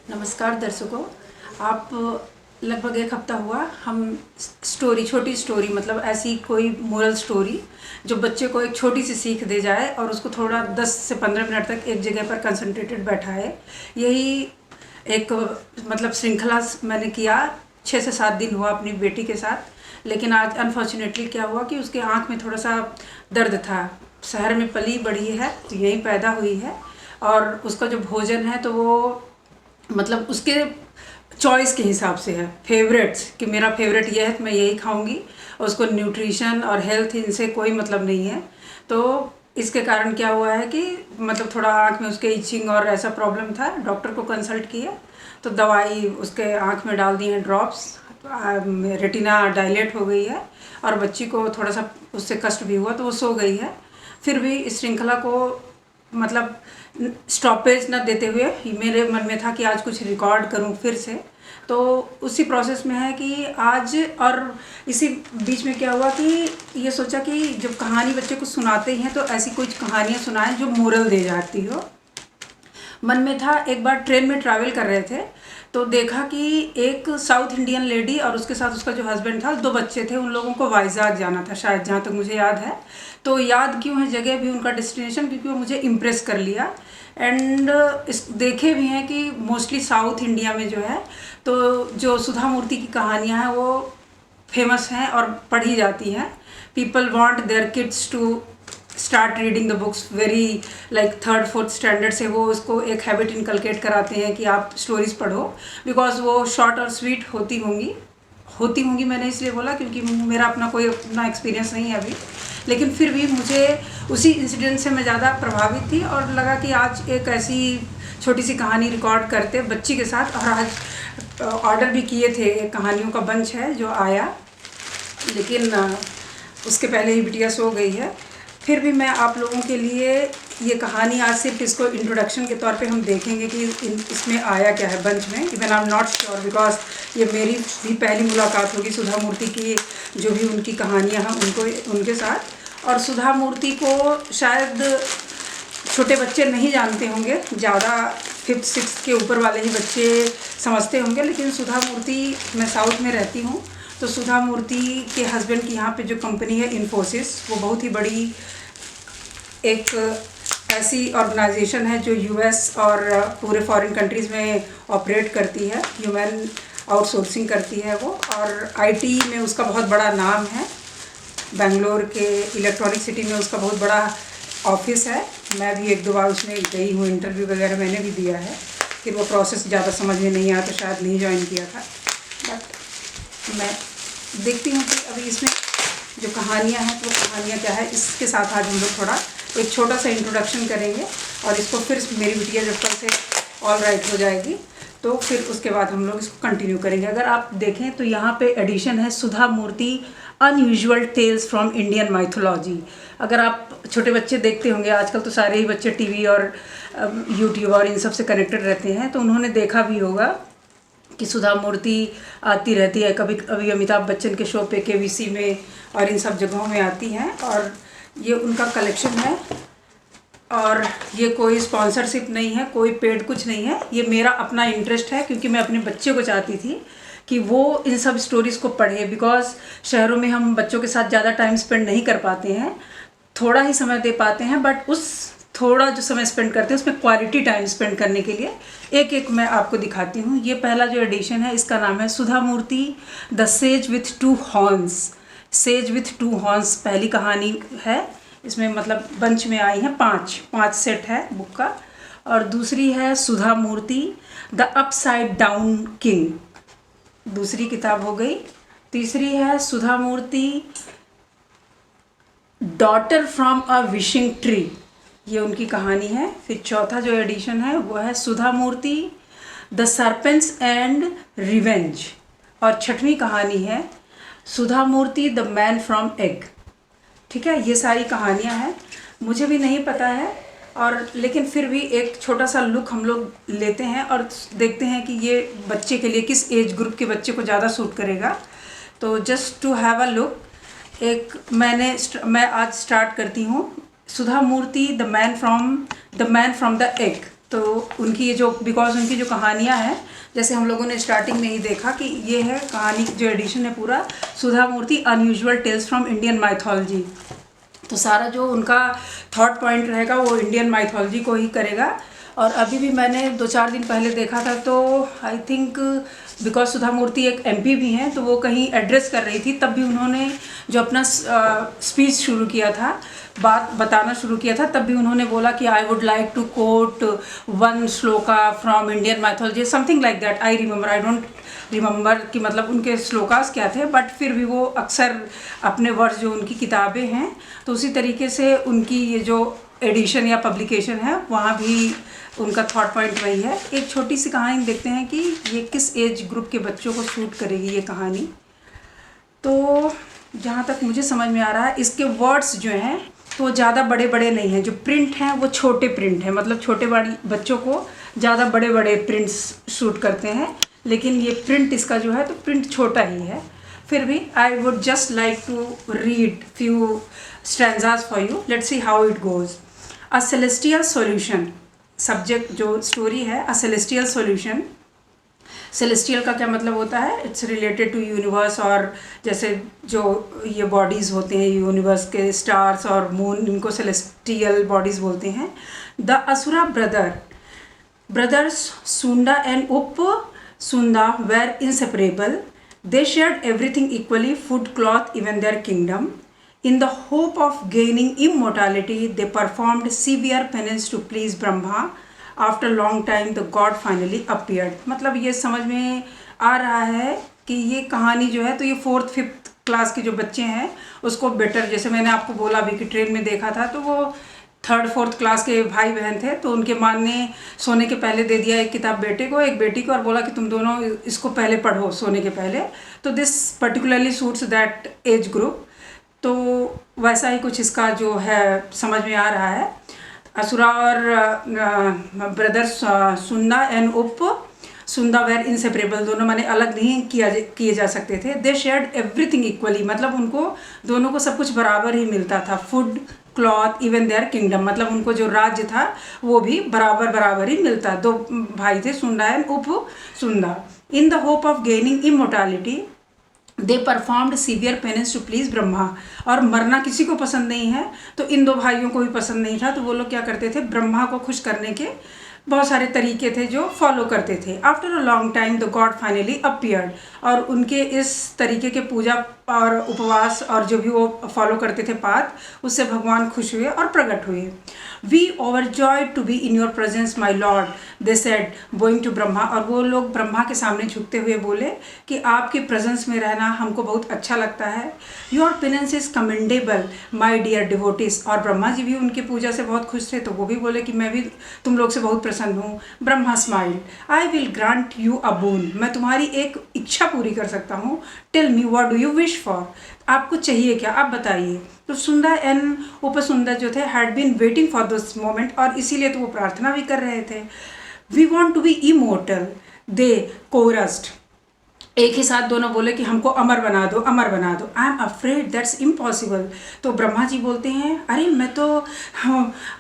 नमस्कार दर्शकों। आप लगभग एक हफ्ता हुआ हम छोटी स्टोरी मतलब ऐसी कोई मोरल स्टोरी जो बच्चे को एक छोटी सी सीख दे जाए और उसको थोड़ा 10 से 15 मिनट तक एक जगह पर कंसंट्रेटेड बैठाए, यही एक मतलब श्रृंखला मैंने किया। 6 से 7 दिन हुआ अपनी बेटी के साथ। लेकिन आज अनफॉर्चुनेटली क्या हुआ कि उसके आँख में थोड़ा सा दर्द था। शहर में पली बढ़ी है तो यहीं पैदा हुई है, और उसका जो भोजन है तो वो मतलब उसके चॉइस के हिसाब से है, फेवरेट्स कि मेरा फेवरेट ये है तो मैं यही खाऊंगी, और उसको न्यूट्रिशन और हेल्थ इनसे कोई मतलब नहीं है। तो इसके कारण क्या हुआ है कि मतलब थोड़ा आँख में उसके इचिंग और ऐसा प्रॉब्लम था। डॉक्टर को कंसल्ट किया तो दवाई उसके आँख में डाल दी हैं ड्रॉप्स, रेटिना डायलेट हो गई है और बच्ची को थोड़ा सा उससे कष्ट भी हुआ तो वो सो गई है। फिर भी इस श्रृंखला को मतलब स्टॉपेज न देते हुए मेरे मन में था कि आज कुछ रिकॉर्ड करूं फिर से। तो उसी प्रोसेस में है कि आज, और इसी बीच में क्या हुआ कि ये सोचा कि जब कहानी बच्चे को सुनाते हैं तो ऐसी कुछ कहानियाँ सुनाएं जो मोरल दे जाती हो। मन में था। एक बार ट्रेन में ट्रैवल कर रहे थे तो देखा कि एक साउथ इंडियन लेडी और उसके साथ उसका जो हस्बैंड था, 2 बच्चे थे, उन लोगों को वाइजैक जाना था शायद, जहाँ तक मुझे याद है। तो याद क्यों है जगह भी उनका डेस्टिनेशन, क्योंकि वो मुझे इम्प्रेस कर लिया। एंड इस देखे भी हैं कि मोस्टली साउथ इंडिया में जो है तो जो सुधा मूर्ति की कहानियाँ हैं वो फेमस हैं और पढ़ी जाती हैं। People want their kids to start reading the books very like 3rd-4th standard से वो उसको एक हैबिट इनकलकेट कराते हैं कि आप स्टोरीज़ पढ़ो, बिकॉज वो शॉर्ट और स्वीट होती होंगी। मैंने इसलिए बोला क्योंकि मेरा कोई अपना एक्सपीरियंस नहीं है अभी, लेकिन फिर भी मुझे उसी इंसिडेंट से मैं ज़्यादा प्रभावित थी और लगा कि आज एक ऐसी छोटी सी कहानी रिकॉर्ड करते बच्ची के साथ। और आज ऑर्डर भी किए थे, एक कहानियों का बंच है जो आया, लेकिन उसके पहले ही बिटिया सो गई है। फिर भी मैं आप लोगों के लिए ये कहानी आज सिर्फ इसको इंट्रोडक्शन के तौर पे हम देखेंगे कि इसमें आया क्या है बंच में। Even I am not sure, because ये मेरी भी पहली मुलाकात होगी सुधा मूर्ति की, जो भी उनकी कहानियाँ हैं उनके साथ। और सुधा मूर्ति को शायद छोटे बच्चे नहीं जानते होंगे, ज़्यादा 5th-6th के ऊपर वाले ही बच्चे समझते होंगे। लेकिन सुधा मूर्ति, मैं साउथ में रहती हूँ तो सुधा मूर्ति के हस्बैंड की यहाँ पे जो कंपनी है इन्फोसिस, वो बहुत ही बड़ी एक ऐसी ऑर्गेनाइजेशन है जो यूएस और पूरे फॉरेन कंट्रीज़ में ऑपरेट करती है, ह्यूमन आउटसोर्सिंग करती है वो। और आईटी में उसका बहुत बड़ा नाम है। बेंगलोर के इलेक्ट्रॉनिक सिटी में उसका बहुत बड़ा ऑफिस है। मैं भी 1-2 बार उसमें गई हूँ, इंटरव्यू वगैरह मैंने भी दिया है। फिर वो प्रोसेस ज़्यादा समझ में नहीं आया तो शायद नहीं ज्वाइन किया था। बट मैं देखती हूँ कि अभी इसमें जो कहानियाँ हैं तो कहानियाँ क्या है, इसके साथ आज हम लोग थोड़ा एक छोटा सा इंट्रोडक्शन करेंगे। और इसको फिर मेरी बिटिया जब कल से ऑल राइट हो जाएगी तो फिर उसके बाद हम लोग इसको कंटिन्यू करेंगे। अगर आप देखें तो यहाँ पे एडिशन है Sudha Murty unusual tales from Indian mythology. अगर आप छोटे बच्चे देखते होंगे, आजकल तो सारे ही बच्चे टीवी और यूट्यूब और इन सब से कनेक्टेड रहते हैं, तो उन्होंने देखा भी होगा कि सुधा मूर्ति आती रहती है। कभी कभी अमिताभ बच्चन के शो पे केबीसी में और इन सब जगहों में आती हैं, और ये उनका कलेक्शन है। और ये कोई स्पॉन्सरशिप नहीं है, कोई पेड कुछ नहीं है, ये मेरा अपना इंटरेस्ट है क्योंकि मैं अपने बच्चे को चाहती थी कि वो इन सब स्टोरीज़ को पढ़े। बिकॉज शहरों में हम बच्चों के साथ ज़्यादा टाइम स्पेंड नहीं कर पाते हैं, थोड़ा ही समय दे पाते हैं, बट उस थोड़ा जो समय स्पेंड करते हैं उसमें क्वालिटी टाइम स्पेंड करने के लिए एक मैं आपको दिखाती हूँ। ये पहला जो एडिशन है इसका नाम है Sudha Murty the sage with 2 horns. Sage with 2 horns पहली कहानी है। इसमें मतलब बंच में आई हैं 5 सेट है बुक का। और दूसरी है Sudha Murty the upside down king, दूसरी किताब हो गई। तीसरी है Sudha Murty daughter from a wishing tree, ये उनकी कहानी है। फिर चौथा जो एडिशन है वो है Sudha Murty the serpents and revenge. और छठवीं कहानी है Sudha Murty the man from egg. ठीक है, ये सारी कहानियाँ हैं, मुझे भी नहीं पता है, और लेकिन फिर भी एक छोटा सा लुक हम लोग लेते हैं और देखते हैं कि ये बच्चे के लिए किस एज ग्रुप के बच्चे को ज़्यादा सूट करेगा। तो just to have a look, मैं आज स्टार्ट करती हूँ Sudha Murty the man from the egg. तो उनकी ये जो बिकॉज उनकी जो कहानियाँ हैं, जैसे हम लोगों ने स्टार्टिंग में ही देखा कि ये है कहानी जो एडिशन है पूरा Sudha Murty unusual tales from Indian mythology. तो सारा जो उनका थॉट पॉइंट रहेगा वो इंडियन माइथोलॉजी को ही करेगा। और अभी भी मैंने 2-4 दिन पहले देखा था, तो आई थिंक बिकॉज सुधा मूर्ति एक एमपी भी हैं, तो वो कहीं एड्रेस कर रही थी, तब भी उन्होंने जो अपना स्पीच शुरू किया था, बात बताना शुरू किया था, तब भी उन्होंने बोला कि I would like to quote one shloka from Indian mythology, something like that. I don't remember कि मतलब उनके श्लोकास क्या थे, बट फिर भी वो अक्सर अपने वर्ड्स जो उनकी किताबें हैं, तो उसी तरीके से उनकी ये जो एडिशन या पब्लिकेशन है वहाँ भी उनका थॉट पॉइंट वही है। एक छोटी सी कहानी देखते हैं कि ये किस एज ग्रुप के बच्चों को सूट करेगी ये कहानी। तो जहाँ तक मुझे समझ में आ रहा है, इसके वर्ड्स जो हैं तो ज़्यादा बड़े बड़े नहीं हैं, जो प्रिंट हैं वो छोटे प्रिंट हैं, मतलब छोटे बच्चों को ज़्यादा बड़े बड़े प्रिंट्स सूट करते हैं, लेकिन ये प्रिंट इसका जो है तो प्रिंट छोटा ही है। फिर भी I would just like to read few stanzas for you, let's see how it goes. A celestial solution, subject जो स्टोरी है अ सेलेस्टियल सॉल्यूशन। सेलेस्टियल का क्या मतलब होता है? इट्स रिलेटेड टू यूनिवर्स, और जैसे जो ये बॉडीज़ होते हैं यूनिवर्स के, स्टार्स और मून, इनको सेलेस्टियल बॉडीज़ बोलते हैं। The asura brothers Sunda and Upasunda were inseparable, they shared everything equally, food, cloth, even their kingdom. In the hope of gaining immortality, they performed severe penance to please Brahma. After long time, the god finally appeared. मतलब ये समझ में आ रहा है कि ये कहानी जो है तो ये 4th-5th क्लास के जो बच्चे हैं उसको बेटर, जैसे मैंने आपको बोला अभी कि ट्रेन में देखा था, तो वो 3rd-4th क्लास के भाई बहन थे, तो उनके माँ ने सोने के पहले दे दिया एक किताब बेटे को, एक बेटी को, और बोला कि तुम दोनों इसको पहले पढ़ो सोने के पहले। तो this particularly suits that age group. तो वैसा ही कुछ इसका जो है समझ में आ रहा है। असुरा और brothers Sunda and Upasunda were inseparable, दोनों माने अलग नहीं किए जा सकते थे। दे शेयर्ड एवरीथिंग इक्वली, मतलब उनको दोनों को सब कुछ बराबर ही मिलता था। Food, cloth, even their kingdom, मतलब उनको जो राज्य था वो भी बराबर ही मिलता। 2 भाई थे, Sunda and Upasunda. In the hope of gaining immortality they performed severe penance to please Brahma. और मरना किसी को पसंद नहीं है, तो इन 2 भाइयों को भी पसंद नहीं था, तो वो लोग क्या करते थे, ब्रह्मा को खुश करने के बहुत सारे तरीके थे जो फॉलो करते थे। After a long time the God finally appeared, और उनके इस तरीके के पूजा और उपवास और जो भी वो फॉलो करते थे पाथ, उससे भगवान खुश हुए और प्रकट हुए। We overjoyed to be in your presence my lord, they said going to Brahma. और वो लोग ब्रह्मा के सामने झुकते हुए बोले कि आपके प्रेजेंस में रहना हमको बहुत अच्छा लगता है। Your penance is commendable my dear devotees. और ब्रह्मा जी भी उनकी पूजा से बहुत खुश थे, तो वो भी बोले कि मैं भी तुम लोग से बहुत प्रसन्न हूँ। Brahma smiled, I will grant you a boon, मैं तुम्हारी एक इच्छा पूरी कर सकता हूँ। Tell me what do you wish for, आपको चाहिए क्या, आप बताइए। तो सुंदा एंड उपसुंदा जो थे had been waiting for this moment, और इसीलिए तो वो प्रार्थना भी कर रहे थे। We want to be immortal, they chorused, एक ही साथ दोनों बोले कि हमको अमर बना दो, अमर बना दो। I am afraid that's impossible. तो ब्रह्मा जी बोलते हैं, अरे मैं तो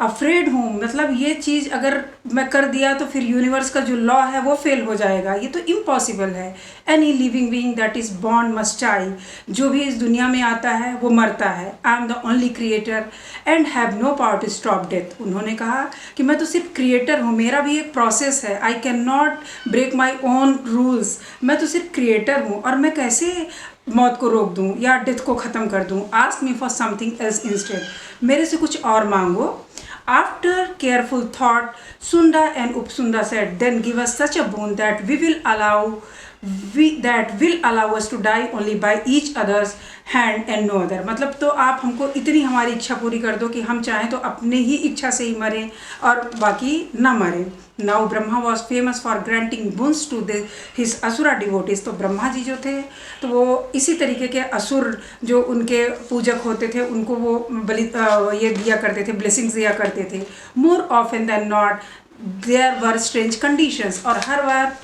अफ्रेड हूँ, मतलब ये चीज़ अगर मैं कर दिया तो फिर यूनिवर्स का जो लॉ है वो फेल हो जाएगा, ये तो इम्पॉसिबल है। Any living being that is born must die, जो भी इस दुनिया में आता है वो मरता है। I am the only creator and have no power to stop death. उन्होंने कहा कि मैं तो सिर्फ क्रिएटर हूँ, मेरा भी एक प्रोसेस है, I can not break my own rules. मैं तो सिर्फ क्रिएटर हूँ और मैं कैसे मौत को रोक दूँ या डेथ को ख़त्म कर दूँ। Ask me for something else instead, मेरे से कुछ और मांगो। After careful thought Sunda and Upasunda said, then give us such a boon that will allow us to die only by each other's hand and no other। मतलब तो आप हमको इतनी हमारी इच्छा पूरी कर दो कि हम चाहें तो अपने ही इच्छा से ही मरें और बाकी ना मरें। Now Brahma was famous for granting boons to his asura devotees. तो ब्रह्मा जी जो थे तो वो इसी तरीके के असुर जो उनके पूजक होते थे उनको वो ये दिया करते थे, ब्लेसिंग्स दिया करते थे। More often then not there were strange conditions, और हर बार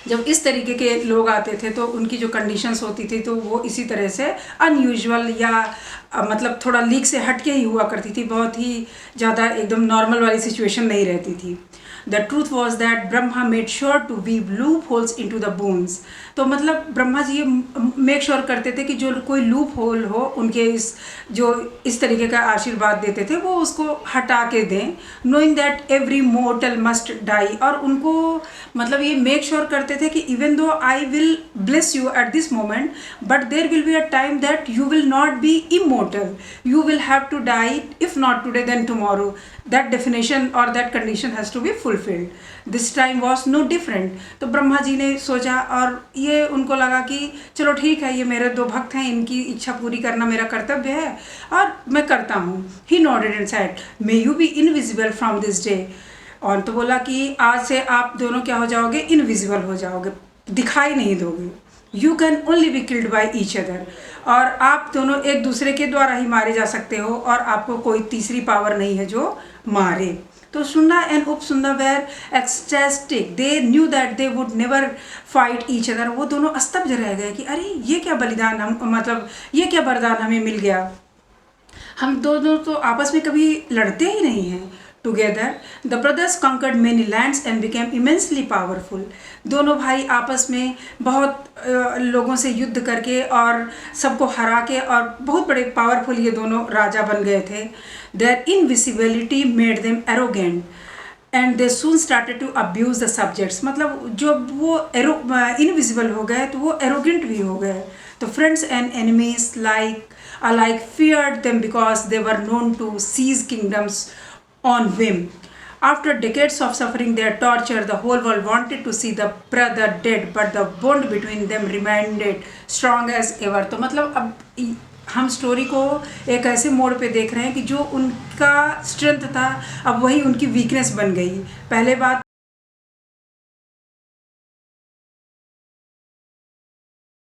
जब इस तरीके के लोग आते थे तो उनकी जो कंडीशंस होती थी तो वो इसी तरह से अनयूजुअल या मतलब थोड़ा लीक से हटके ही हुआ करती थी, बहुत ही ज़्यादा एकदम नॉर्मल वाली सिचुएशन नहीं रहती थी। The truth was that Brahma made sure to weave loopholes into the boons. तो मतलब ब्रह्मा जी ये मेक श्योर करते थे कि जो कोई लूप होल हो उनके इस तरीके का आशीर्वाद देते थे वो उसको हटा के दें, knowing that every mortal must die. और उनको मतलब ये मेक श्योर करते थे कि even though I will bless you at this moment but there will be a time that you will not be immortal, you will have to die, if not today then tomorrow. That definition और that condition has to be fulfilled. This time was no different. तो ब्रह्मा जी ने सोचा और ये उनको लगा कि चलो ठीक है, ये मेरे दो भक्त हैं, इनकी इच्छा पूरी करना मेरा कर्तव्य है और मैं करता हूँ। He nodded and said may you be invisible from this day. और तो बोला कि आज से आप दोनों क्या हो जाओगे, इनविजिबल हो जाओगे, दिखाई नहीं दोगे। You can only be killed by each other. और आप दोनों एक दूसरे के द्वारा ही मारे जा सकते हो और आपको कोई तीसरी पावर नहीं है जो मारे। तो Sunda and Upasunda were ecstatic, they knew that they would never fight each other. वो दोनों स्तब्ध रह गए कि अरे ये क्या बलिदान, हम मतलब ये क्या वरदान हमें मिल गया, हम दोनों तो आपस में कभी लड़ते ही नहीं हैं। Together the brothers conquered many lands and became immensely powerful. दोनों भाई आपस में बहुत लोगों से युद्ध करके और सबको हरा के और बहुत बड़े पावरफुल ये दोनों राजा बन गए थे। Their invisibility made them arrogant and they soon started to abuse the subjects. मतलब जो वो इनविजिबल हो गए तो वो एरोगेंट भी हो गए। तो friends and enemies alike feared them because they were known to seize kingdoms on whim. After decades of suffering their torture, the whole world wanted to see the brother dead, but the bond between them remained strong as ever. तो मतलब अब हम story को एक ऐसे मोड़ पे देख रहे हैं कि जो उनका स्ट्रेंथ था अब वही उनकी वीकनेस बन गई। पहले बात